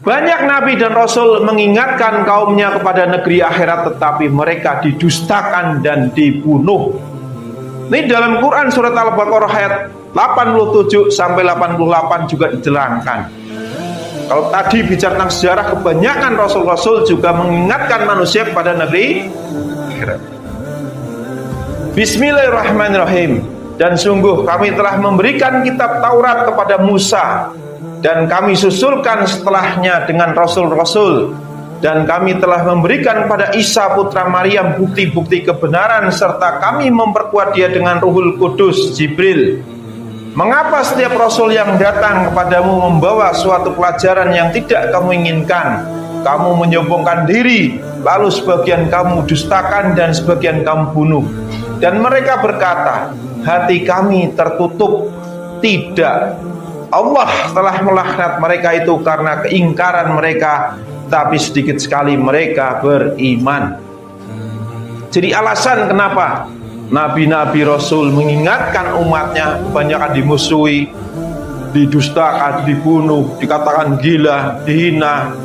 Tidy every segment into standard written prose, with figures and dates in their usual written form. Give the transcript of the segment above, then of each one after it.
Banyak nabi dan rasul mengingatkan kaumnya kepada negeri akhirat, tetapi mereka didustakan dan dibunuh. Ini dalam Quran surat Al-Baqarah ayat 87 sampai 88 juga diterangkan. Kalau tadi bicara tentang sejarah, kebanyakan rasul-rasul juga mengingatkan manusia kepada negeri akhirat. Bismillahirrahmanirrahim. Dan sungguh kami telah memberikan kitab Taurat kepada Musa, dan kami susulkan setelahnya dengan rasul-rasul, dan kami telah memberikan kepada Isa putra Maryam bukti-bukti kebenaran, serta kami memperkuat dia dengan Ruhul Kudus Jibril. Mengapa setiap rasul yang datang kepadamu membawa suatu pelajaran yang tidak kamu inginkan? Kamu menyombongkan diri, lalu sebagian kamu dustakan dan sebagian kamu bunuh. Dan mereka berkata, hati kami tertutup. Tidak, Allah telah melaknat mereka itu karena keingkaran mereka, tapi sedikit sekali mereka beriman. Jadi alasan kenapa nabi-nabi rasul mengingatkan umatnya, kebanyakan dimusuhi, didustakan, dibunuh, dikatakan gila, dihina.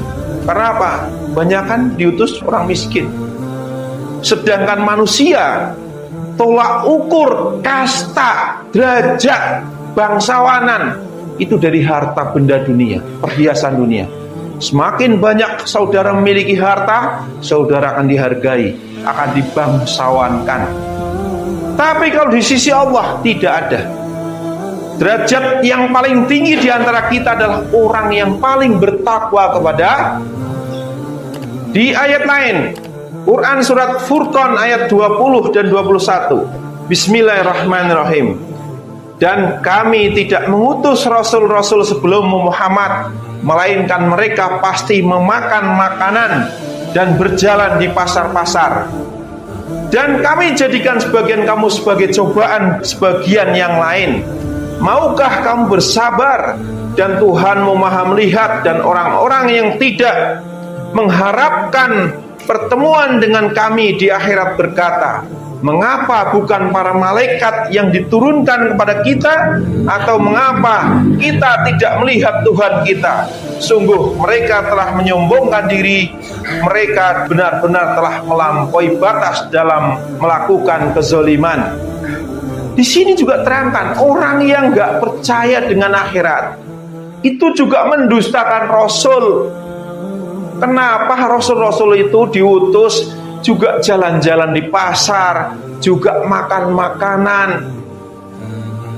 Karena apa? Kebanyakan diutus orang miskin. Sedangkan manusia, tolak ukur kasta, derajat, bangsawanan itu dari harta benda dunia, perhiasan dunia. Semakin banyak saudara memiliki harta, saudara akan dihargai, akan dibangsawankan. Tapi kalau di sisi Allah tidak ada. Derajat yang paling tinggi di antara kita adalah orang yang paling bertakwa kepada. Di ayat lain, Quran surat Furqan ayat 20 dan 21. Bismillahirrahmanirrahim. Dan kami tidak mengutus rasul-rasul sebelum Muhammad, melainkan mereka pasti memakan makanan dan berjalan di pasar-pasar. Dan kami jadikan sebagian kamu sebagai cobaan sebagian yang lain. Maukah kamu bersabar? Dan Tuhanmu maha melihat. Dan orang-orang yang tidak mengharapkan pertemuan dengan kami di akhirat berkata, mengapa bukan para malaikat yang diturunkan kepada kita? Atau mengapa kita tidak melihat Tuhan kita? Sungguh mereka telah menyombongkan diri. Mereka benar-benar telah melampaui batas dalam melakukan kezaliman. Di sini juga terangkan, orang yang gak percaya dengan akhirat itu juga mendustakan Rasul. Kenapa rasul-rasul itu diutus juga jalan-jalan di pasar, juga makan makanan?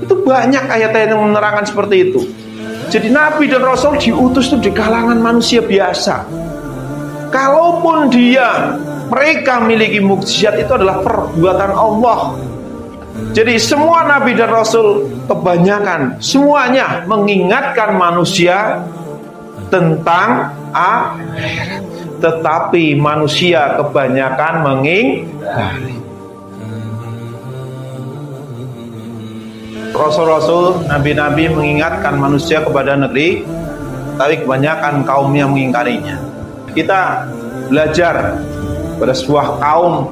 Itu banyak ayat-ayat yang menerangkan seperti itu. Jadi nabi dan rasul diutus itu di kalangan manusia biasa. Kalaupun mereka memiliki mukjizat, itu adalah perbuatan Allah. Jadi semua nabi dan rasul kebanyakan semuanya mengingatkan manusia tentang akhirat, tetapi manusia kebanyakan mengingkari. Rasul-rasul, nabi-nabi mengingatkan manusia kepada negeri, tapi kebanyakan kaumnya mengingkarinya. Kita belajar pada sebuah kaum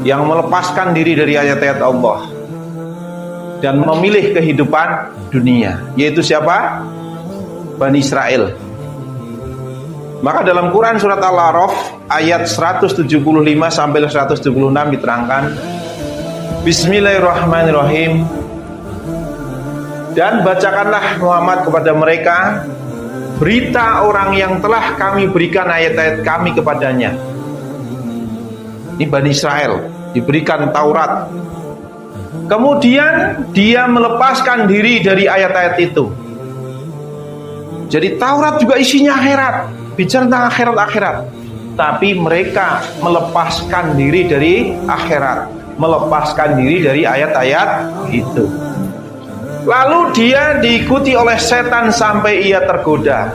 yang melepaskan diri dari ayat-ayat Allah dan memilih kehidupan dunia, yaitu siapa? Bani Israel. Maka dalam Quran surat Al-A'raf ayat 175 sampai 176 diterangkan, Bismillahirrahmanirrahim. Dan bacakanlah Muhammad kepada mereka berita orang yang telah kami berikan ayat-ayat kami kepadanya. Ini Bani Israel diberikan Taurat. Kemudian dia melepaskan diri dari ayat-ayat itu. Jadi Taurat juga isinya akhirat, bicara tentang akhirat-akhirat. Tapi mereka melepaskan diri dari akhirat, melepaskan diri dari ayat-ayat itu. Lalu dia diikuti oleh setan sampai ia tergoda.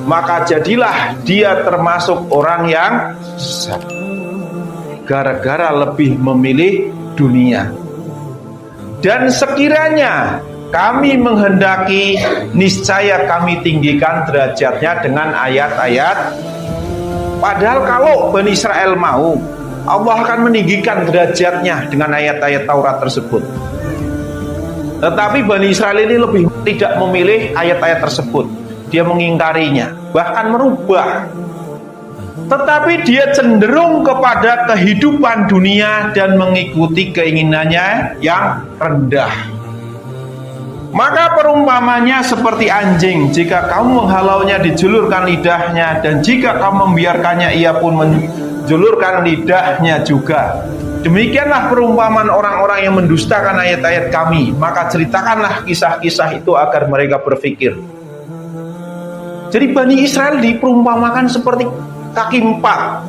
Maka jadilah dia termasuk orang yang sesat, gara-gara lebih memilih dunia. Dan sekiranya kami menghendaki, niscaya kami tinggikan derajatnya dengan ayat-ayat. Padahal kalau Bani Israel mau, Allah akan meninggikan derajatnya dengan ayat-ayat Taurat tersebut. Tetapi Bani Israel ini lebih tidak memilih ayat-ayat tersebut. Dia mengingkarinya. bahkan merubah. Tetapi dia cenderung kepada kehidupan dunia dan mengikuti keinginannya yang rendah. Maka perumpamannya seperti anjing, jika kamu menghalaunya dijulurkan lidahnya, dan jika kamu membiarkannya ia pun menjulurkan lidahnya juga. Demikianlah perumpamaan orang-orang yang mendustakan ayat-ayat kami. Maka ceritakanlah kisah-kisah itu agar mereka berpikir. Jadi Bani Israel diperumpamakan seperti kaki empat.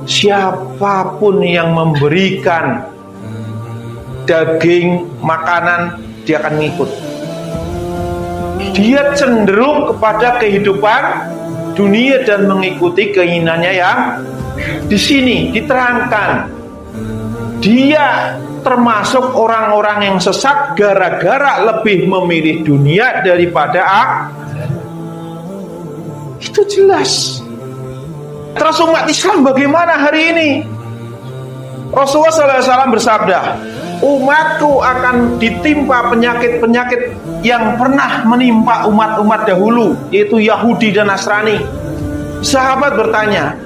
Siapapun yang memberikan daging, makanan, dia akan ngikut. Dia cenderung kepada kehidupan dunia dan mengikuti keinginannya yang di sini diterangkan. Dia termasuk orang-orang yang sesat gara-gara lebih memilih dunia daripada itu jelas. Terus umat Islam bagaimana hari ini? Rasulullah SAW bersabda, umatku akan ditimpa penyakit-penyakit yang pernah menimpa umat-umat dahulu, yaitu Yahudi dan Nasrani. Sahabat bertanya,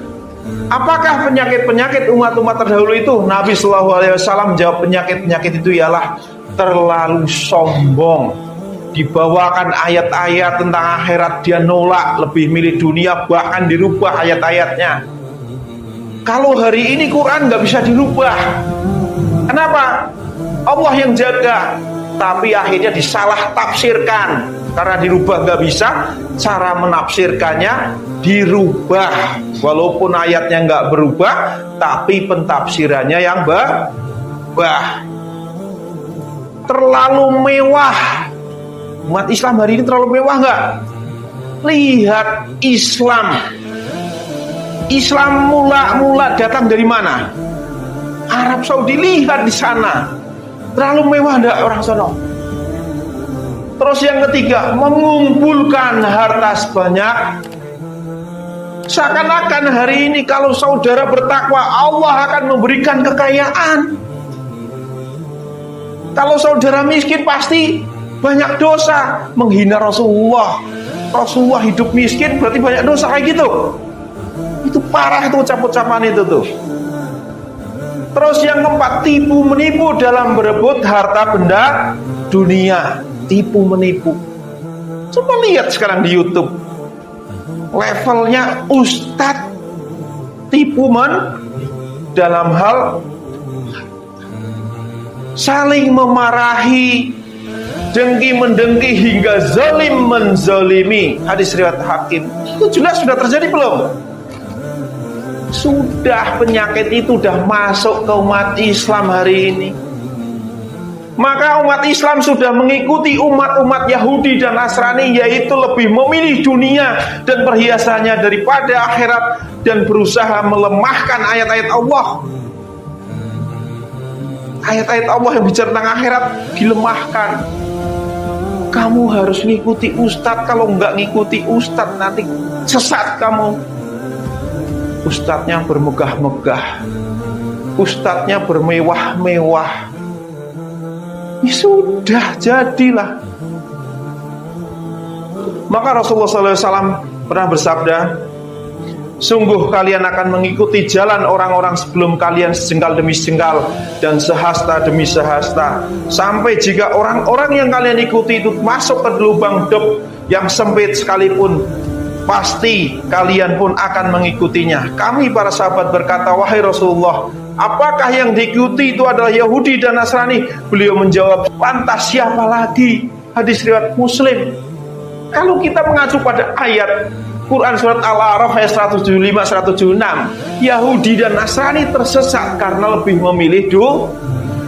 apakah penyakit-penyakit umat-umat terdahulu itu? Nabi SAW menjawab, penyakit-penyakit itu ialah terlalu sombong. Dibawakan ayat-ayat tentang akhirat, dia nolak, lebih milih dunia, bahkan dirubah ayat-ayatnya. Kalau hari ini Quran gak bisa dirubah. Kenapa? Allah yang jaga, tapi akhirnya disalah tafsirkan. Karena dirubah gak bisa, cara menafsirkannya dirubah. Walaupun ayatnya gak berubah, tapi pentafsirannya yang berubah. Terlalu mewah. Umat Islam hari ini terlalu mewah gak? Lihat Islam mula-mula datang dari mana? Arab Saudi. Lihat di sana, terlalu mewah enggak orang sana? Terus yang ketiga, mengumpulkan harta sebanyak. Seakan-akan hari ini kalau saudara bertakwa, Allah akan memberikan kekayaan. Kalau saudara miskin pasti banyak dosa. Menghina Rasulullah hidup miskin berarti banyak dosa, kayak gitu. Itu parah itu ucap-ucapan itu tuh. Terus yang keempat, tipu menipu dalam berebut harta benda dunia. Tipu menipu. Coba lihat sekarang di YouTube, levelnya ustadz tipu dalam hal saling memarahi, dengki-mendengki hingga zalim menzalimi. Hadis riwayat Hakim. Itu jelas sudah terjadi belum? Sudah, penyakit itu sudah masuk ke umat Islam hari ini. Maka umat Islam sudah mengikuti umat-umat Yahudi dan Nasrani, yaitu lebih memilih dunia dan perhiasannya daripada akhirat, dan berusaha melemahkan ayat-ayat Allah. Ayat-ayat Allah yang bicara tentang akhirat dilemahkan. Kamu harus ngikuti ustadz, kalau nggak ngikuti ustadz nanti sesat kamu. Ustadznya bermegah-megah, ustadznya bermewah-mewah, ya sudah, jadilah. Maka Rasulullah SAW pernah bersabda, sungguh kalian akan mengikuti jalan orang-orang sebelum kalian sejengkal demi sejengkal dan sehasta demi sehasta, sampai jika orang-orang yang kalian ikuti itu masuk ke lubang dop yang sempit sekalipun, pasti kalian pun akan mengikutinya. Kami para sahabat berkata, wahai Rasulullah, apakah yang diikuti itu adalah Yahudi dan Nasrani? Beliau menjawab, lantas siapa lagi? Hadis riwayat Muslim. Kalau kita mengacu pada ayat Quran surat Al-A'raf ayat 175-176, Yahudi dan Nasrani tersesat karena lebih memilih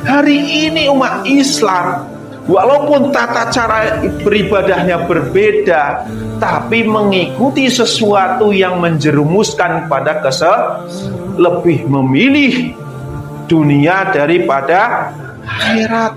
Hari ini umat Islam, walaupun tata cara beribadahnya berbeda, tapi mengikuti sesuatu yang menjerumuskan pada lebih memilih dunia daripada akhirat.